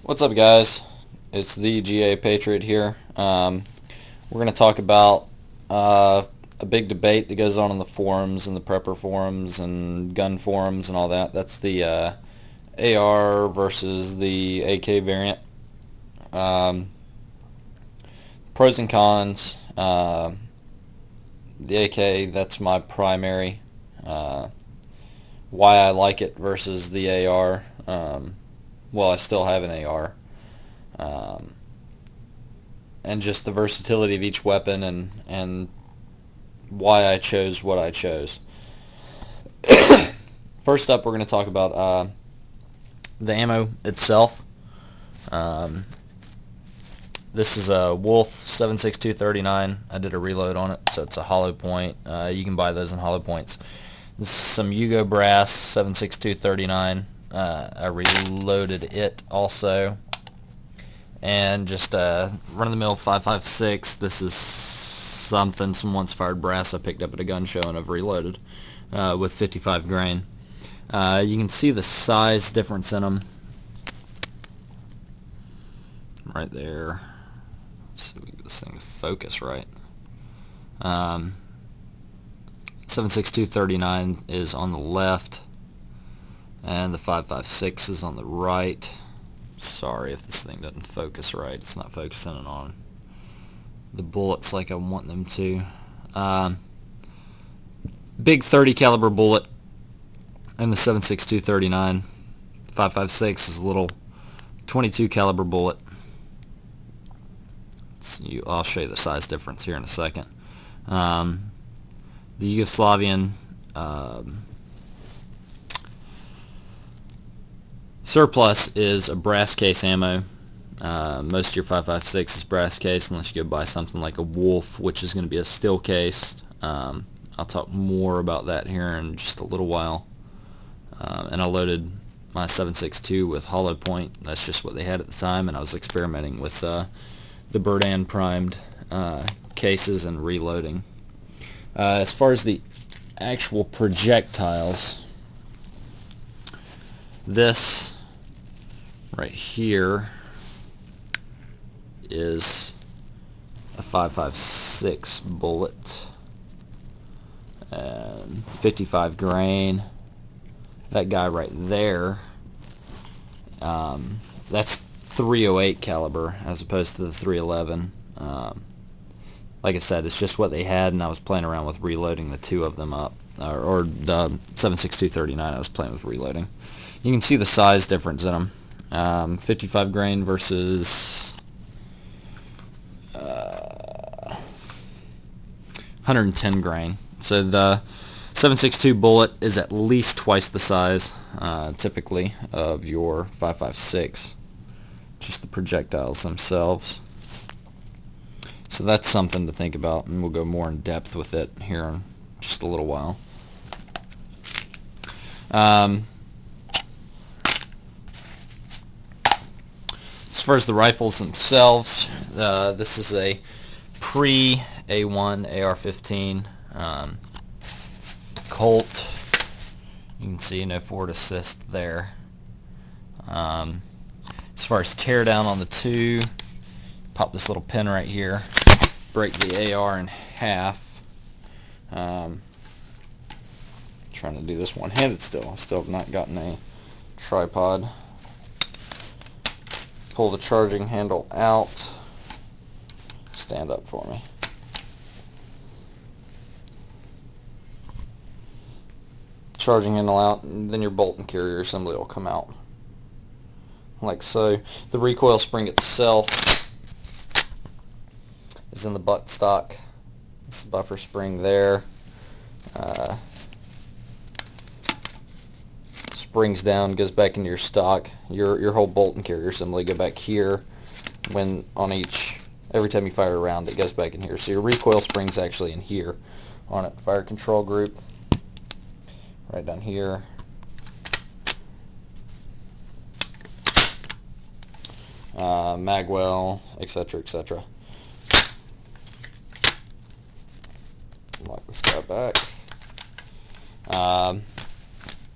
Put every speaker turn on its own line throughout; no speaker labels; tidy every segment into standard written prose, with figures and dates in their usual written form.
What's up, guys? It's the GA Patriot here. We're going to talk about a big debate that goes on in the forums and the prepper forums and gun forums and all that. That's the AR versus the AK variant. Pros and cons. The AK, that's my primary. Why I like it versus the AR. Well, I still have an AR. And just the versatility of each weapon and why I chose what I chose. First up, we're going to talk about the ammo itself. This is a Wolf 7.6239. I did a reload on it, so it's a hollow point. You can buy those in hollow points. This is some Yugo Brass 7.6239. I reloaded it also. And just run-of-the-mill 5.56. This is something, some once-fired brass I picked up at a gun show and I've reloaded with 55 grain. You can see the size difference in them right there. Let's see if we can get this thing to focus right. 7.6239 is on the left, and the 5.56 is on the right. Sorry if this thing doesn't focus right. It's not focusing on the bullets like I want them to. Big 30 caliber bullet in the 7.6239. 5.56 is a little 22 caliber bullet. I'll show you the size difference here in a second. The Yugoslavian surplus is a brass case ammo. Most of your 5.56 is brass case unless you go buy something like a Wolf, which is going to be a steel case. I'll talk more about that here in just a little while. And I loaded my 7.62 with hollow point. That's just what they had at the time, and I was experimenting with the Burdan primed cases and reloading. As far as the actual projectiles, this right here is a 5.56 bullet and 55 grain. That guy right there, that's 308 caliber as opposed to the 311. Like I said, it's just what they had, and I was playing around with reloading the two of them up, or the 7.6239 I was playing with reloading. You can see the size difference in them. 55 grain versus 110 grain. So the 7.62 bullet is at least twice the size, typically, of your 5.56. Just the projectiles themselves. So that's something to think about, and we'll go more in depth with it here in just a little while. As far as the rifles themselves, this is a pre-A1 AR15 Colt. You can see no forward assist there. As far as tear down on the two, pop this little pin right here, break the AR in half. Trying to do this one-handed still. I still have not gotten a tripod. Pull the charging handle out. Stand up for me. Charging handle out, and then your bolt and carrier assembly will come out. Like so. The recoil spring itself is in the buttstock. This buffer spring there. Springs down, goes back into your stock. Your whole bolt and carrier assembly go back here. When on every time you fire around, it goes back in here. So your recoil spring's actually in here on it. Fire control group right down here. Magwell, etc., etc. Lock this guy back.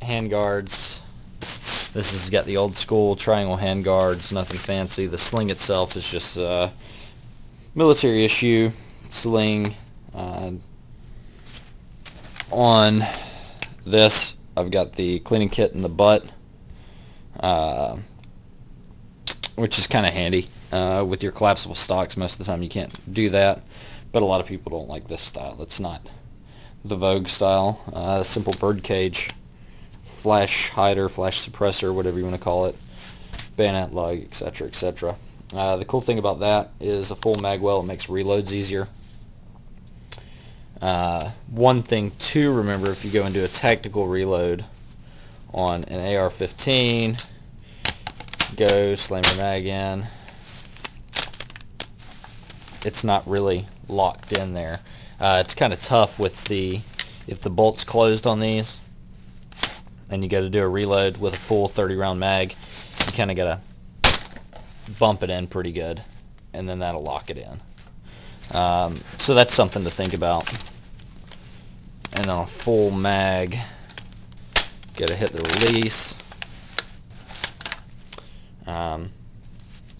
Hand guards, This has got the old school triangle handguards, nothing fancy. The sling itself is just a military issue sling. On this, I've got the cleaning kit in the butt, which is kind of handy. With your collapsible stocks, most of the time you can't do that, but a lot of people don't like this style. It's not the Vogue style. Simple birdcage, flash hider, flash suppressor, whatever you want to call it, bayonet lug, etc., etc. The cool thing about that is a full mag well. It makes reloads easier. One thing to remember, if you go and do a tactical reload on an AR15, go slam your mag in, it's not really locked in there. It's kind of tough with if the bolt's closed on these and you go to do a reload with a full 30 round mag, you kind of got to bump it in pretty good, and then that'll lock it in. So that's something to think about. And on a full mag, got to hit the release.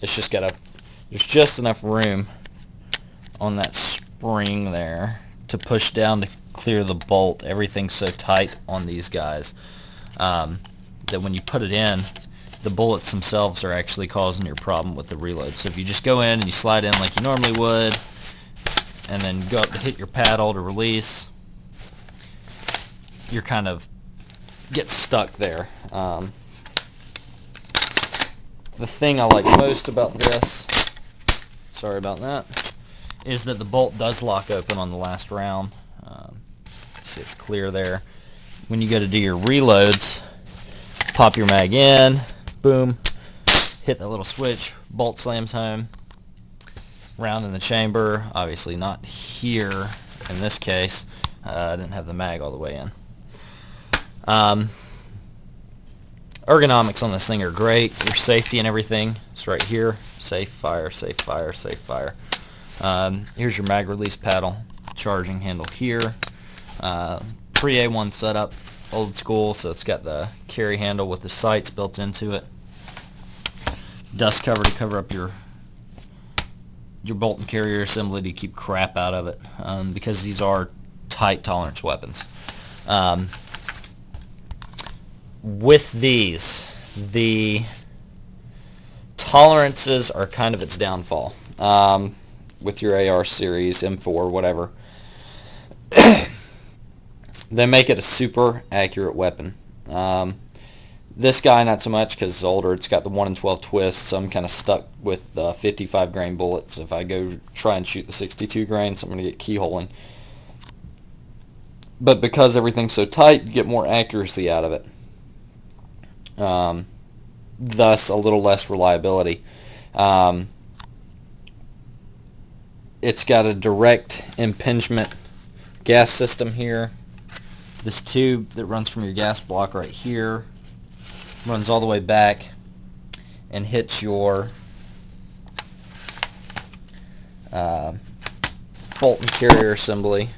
It's just there's just enough room on that spring there to push down to clear the bolt. Everything's so tight on these guys that when you put it in, the bullets themselves are actually causing your problem with the reload. So if you just go in and you slide in like you normally would, and then go up to hit your paddle to release, you're kind of get stuck there. The thing I like most about this, sorry about that, is that the bolt does lock open on the last round. See, it's clear there. When you go to do your reloads, pop your mag in, boom, hit that little switch, bolt slams home, round in the chamber. Obviously not here in this case. I didn't have the mag all the way in. Ergonomics on this thing are great. Your safety and everything, it's right here. Safe fire, safe fire, safe fire. Here's your mag release paddle, charging handle here. Pre-A1 setup, old school, so it's got the carry handle with the sights built into it. Dust cover to cover up your bolt and carrier assembly to keep crap out of it, because these are tight tolerance weapons. With these, the tolerances are kind of its downfall. With your AR series, M4, whatever, they make it a super accurate weapon. This guy not so much because it's older. It's got the 1 in 12 twist, so I'm kind of stuck with 55 grain bullets. If I go try and shoot the 62 grains, I'm going to get keyholing. But because everything's so tight, you get more accuracy out of it. Thus a little less reliability. It's got a direct impingement gas system here. This tube that runs from your gas block right here runs all the way back and hits your bolt and carrier assembly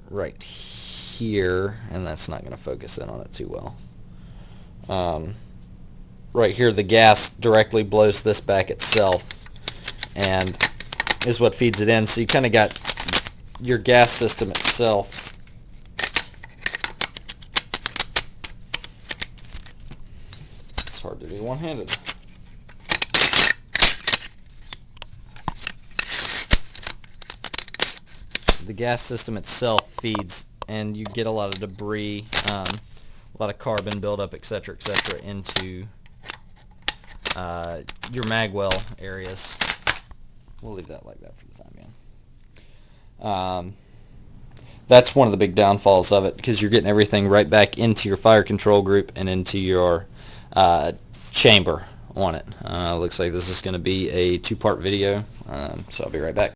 right here, and that's not going to focus in on it too well. Right here, the gas directly blows this back itself and is what feeds it in, so you kind of got your gas system itself it's hard to do one-handed. The gas system itself feeds, and you get a lot of debris, a lot of carbon buildup, etc., etc., into your mag well areas. We'll leave that like that for the time being. That's one of the big downfalls of it, because you're getting everything right back into your fire control group and into your chamber on it. Looks like this is going to be a two-part video, so I'll be right back.